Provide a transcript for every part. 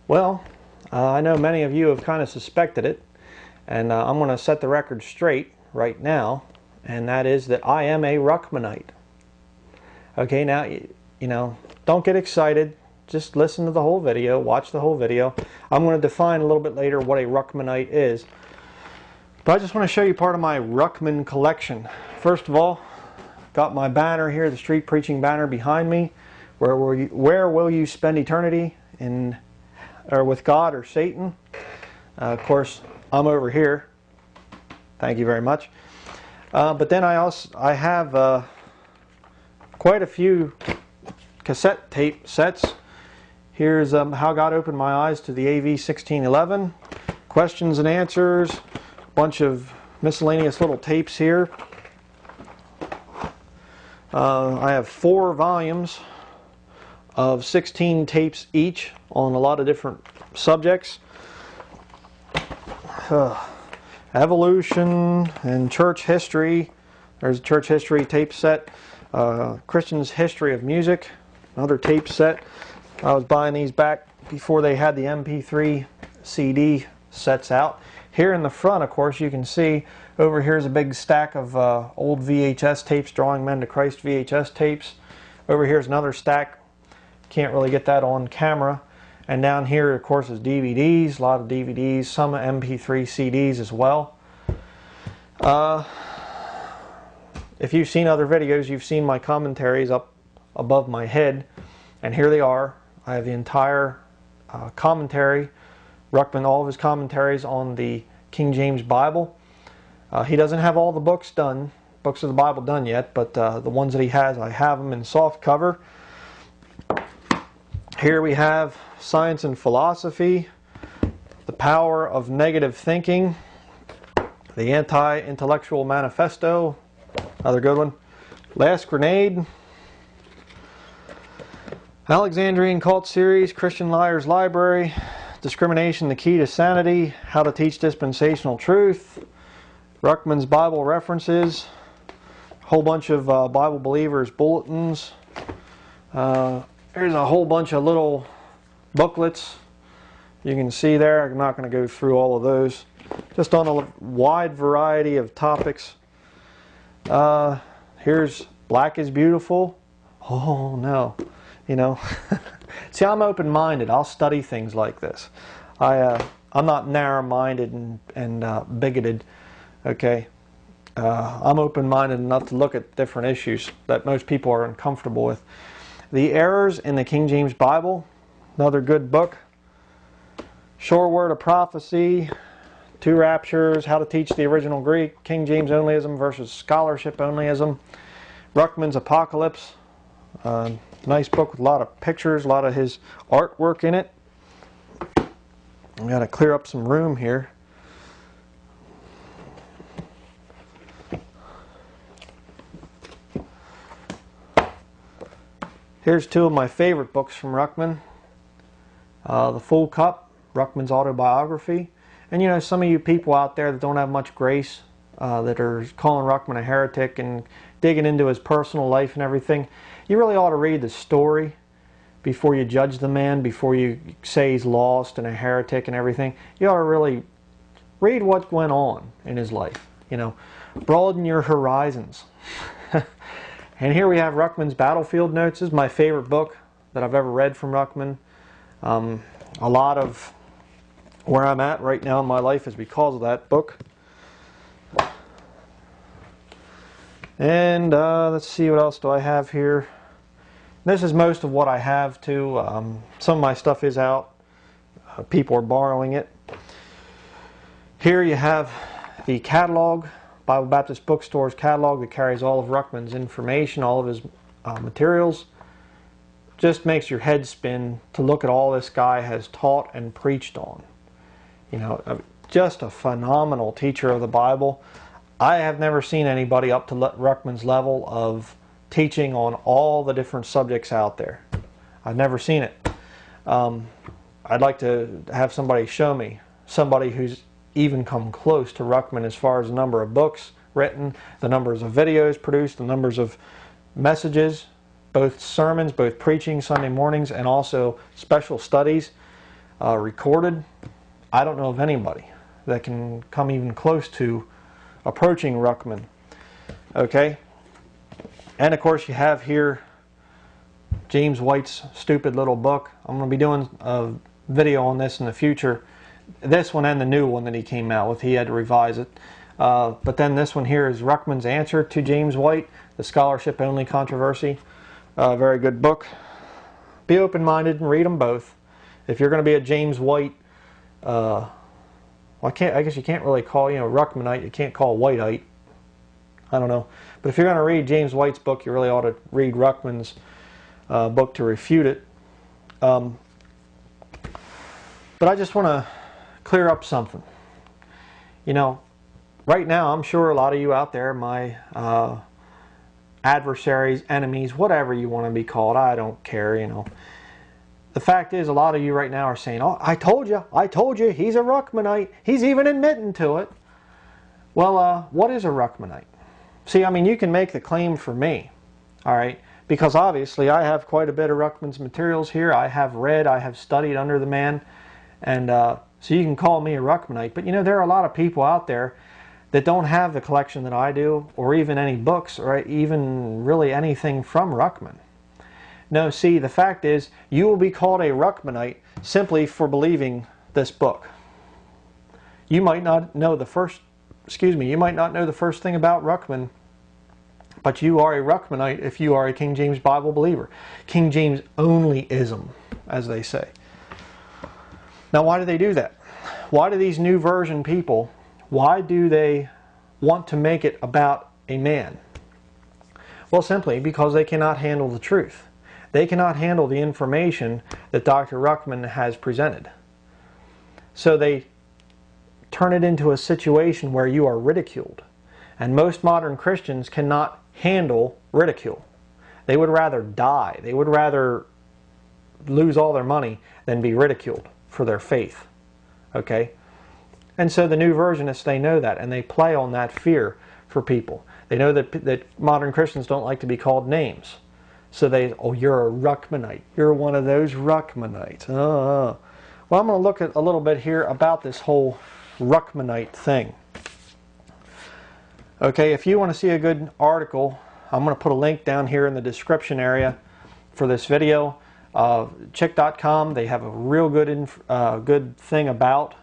Well, I know many of you have kind of suspected it, and I'm going to set the record straight right now, and that is that I am a Ruckmanite. Okay, now, don't get excited. Just listen to the whole video, watch the whole video. I'm going to define a little bit later what a Ruckmanite is. But I just want to show you part of my Ruckman collection. First of all, got my banner here, the street preaching banner behind me. Where will you spend eternity? With God or Satan? Of course, I'm over here. Thank you very much. But then I have quite a few cassette tape sets. Here's How God Opened My Eyes to the AV 1611. Questions and answers. A bunch of miscellaneous little tapes here. I have 4 volumes of 16 tapes each on a lot of different subjects. Evolution and church history. There's a church history tape set. Christian's history of music. Another tape set. I was buying these back before they had the MP3 CD sets out. Here in the front, of course, you can see over here is a big stack of old VHS tapes, Drawing Men to Christ VHS tapes. Over here is another stack. Can't really get that on camera. And down here, of course, is DVDs, a lot of DVDs, some MP3 CDs as well. If you've seen other videos, you've seen my commentaries up above my head. And here they are. I have the entire commentary, Ruckman, all of his commentaries on the King James Bible. He doesn't have all the books of the Bible done yet, but the ones that he has, I have them in soft cover. Here we have Science and Philosophy, The Power of Negative Thinking, The Anti-Intellectual Manifesto, another good one, Last Grenade, Alexandrian Cult Series, Christian Liars Library, Discrimination, the Key to Sanity, How to Teach Dispensational Truth, Ruckman's Bible References, a whole bunch of Bible Believers bulletins. There's a whole bunch of little booklets you can see there. I'm not going to go through all of those. Just on a wide variety of topics. Here's Black is Beautiful. Oh no. See, I'm open-minded. I'll study things like this. I'm not narrow-minded and bigoted. Okay, I'm open-minded enough to look at different issues that most people are uncomfortable with. The Errors in the King James Bible, another good book. Sure Word of Prophecy, 2 Raptures, How to Teach the Original Greek, King James Onlyism versus Scholarship Onlyism, Ruckman's Apocalypse. Nice book with a lot of pictures, a lot of his artwork in it. I've got to clear up some room here. Here's 2 of my favorite books from Ruckman. The Full Cup, Ruckman's autobiography. And some of you people out there that don't have much grace, that are calling Ruckman a heretic and digging into his personal life and everything, you really ought to read the story before you judge the man, before you say he's lost and a heretic and everything. You ought to really read what went on in his life. Broaden your horizons. And here we have Ruckman's Battlefield Notes. This is my favorite book that I've ever read from Ruckman. A lot of where I'm at right now in my life is because of that book. And let's see, what else do I have here? This is most of what I have too. Some of my stuff is out. People are borrowing it. Here you have the catalog, Bible Baptist Bookstore's catalog that carries all of Ruckman's information, all of his materials. Just makes your head spin to look at all this guy has taught and preached on. Just a phenomenal teacher of the Bible. I have never seen anybody up to Ruckman's level of teaching on all the different subjects out there. I've never seen it. I'd like to have somebody show me, somebody who's even come close to Ruckman as far as the number of books written, the numbers of videos produced, the numbers of messages, both sermons, both preaching Sunday mornings, and also special studies. recorded. I don't know of anybody that can come even close to approaching Ruckman. Okay? And of course you have here James White's stupid little book. I'm going to be doing a video on this in the future. This one and the new one that he came out with, he had to revise it. But then this one here is Ruckman's answer to James White, the scholarship only controversy. Very good book. Be open-minded and read them both. If you're going to be a James White, well, I guess you can't really call, Ruckmanite, you can't call Whiteite. I don't know. But if you're going to read James White's book, you really ought to read Ruckman's book to refute it. But I just want to clear up something. Right now, I'm sure a lot of you out there, my adversaries, enemies, whatever you want to be called, I don't care, The fact is, a lot of you right now are saying, oh, I told you, he's a Ruckmanite. He's even admitting to it. Well, what is a Ruckmanite? See, you can make the claim for me, all right? Because obviously I have quite a bit of Ruckman's materials here. I have read, I have studied under the man, and so you can call me a Ruckmanite. But there are a lot of people out there that don't have the collection that I do, or even any books, or even really anything from Ruckman. No, see, the fact is, you will be called a Ruckmanite simply for believing this book. You might not know the first thing about Ruckman, but you are a Ruckmanite if you are a King James Bible believer. King James onlyism, as they say. Now, why do they do that? Why do these new version people, why do they want to make it about a man? Well, simply because they cannot handle the truth. They cannot handle the information that Dr. Ruckman has presented. So they turn it into a situation where you are ridiculed. And most modern Christians cannot handle ridicule. They would rather die. They would rather lose all their money than be ridiculed for their faith. Okay? And so the new versionists, they know that, and they play on that fear for people. They know that modern Christians don't like to be called names. So they, oh, you're a Ruckmanite. You're one of those Ruckmanites. Well, I'm going to look at a little bit here about this whole Ruckmanite thing. Okay, if you want to see a good article, I'm going to put a link down here in the description area for this video. Chick.com, they have a real good thing about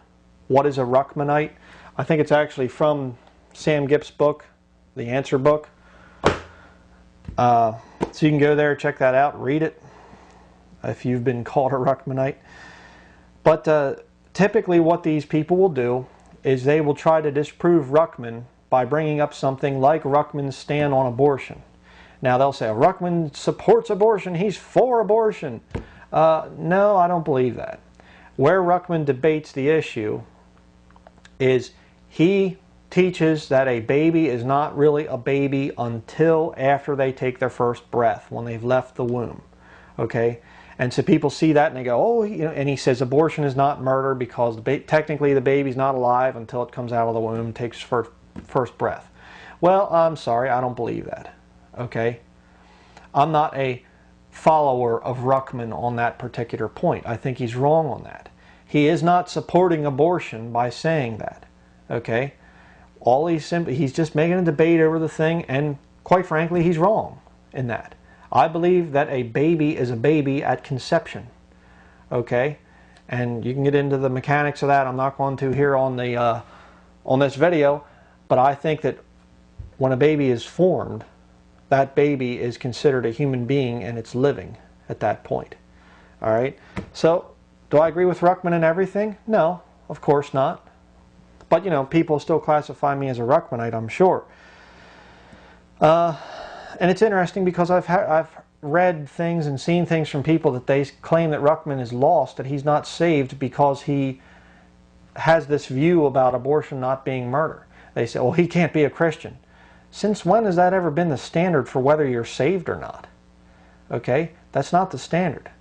what is a Ruckmanite. I think it's actually from Sam Gipp's book, the Answer book. So you can go there, check that out, read it if you've been called a Ruckmanite. But typically what these people will do is they will try to disprove Ruckman by bringing up something like Ruckman's stand on abortion. Now they'll say, Ruckman supports abortion, he's for abortion. No, I don't believe that. Where Ruckman debates the issue is he teaches that a baby is not really a baby until after they take their first breath, when they've left the womb. Okay? And so people see that and they go, oh, and he says abortion is not murder because technically the baby's not alive until it comes out of the womb and takes first breath. Well, I'm sorry, I don't believe that. Okay? I'm not a follower of Ruckman on that particular point. I think he's wrong on that. He is not supporting abortion by saying that. Okay? He's just making a debate over the thing, and quite frankly, he's wrong in that. I believe that a baby is a baby at conception. Okay? And you can get into the mechanics of that. I'm not going to here on this video, but I think that when a baby is formed, that baby is considered a human being and it's living at that point. All right? So, do I agree with Ruckman in everything? No, of course not. But, people still classify me as a Ruckmanite, I'm sure. And it's interesting because I've read things and seen things from people that they claim that Ruckman is lost, that he's not saved because he has this view about abortion not being murder. They say, well, he can't be a Christian. Since when has that ever been the standard for whether you're saved or not? Okay? That's not the standard.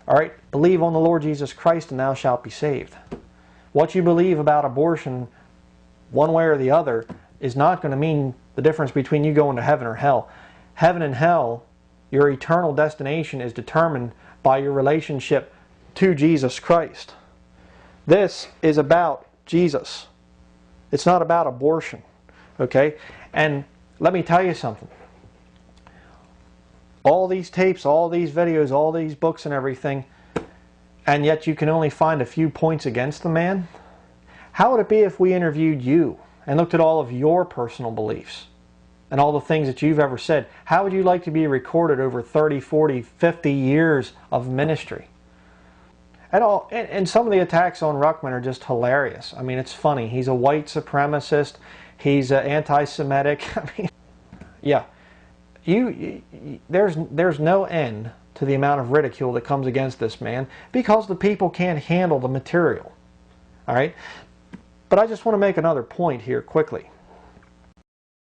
All right? Believe on the Lord Jesus Christ and thou shalt be saved. What you believe about abortion, one way or the other, is not going to mean the difference between you going to heaven or hell. Heaven and hell, your eternal destination is determined by your relationship to Jesus Christ. This is about Jesus. It's not about abortion. Okay? And let me tell you something. All these tapes, all these videos, all these books and everything, and yet you can only find a few points against the man? How would it be if we interviewed you and looked at all of your personal beliefs and all the things that you've ever said? How would you like to be recorded over 30, 40, 50 years of ministry? And some of the attacks on Ruckman are just hilarious. I mean, it's funny. He's a white supremacist. He's anti-Semitic. I mean, yeah. There's no end to the amount of ridicule that comes against this man because the people can't handle the material. All right? But I just want to make another point here quickly.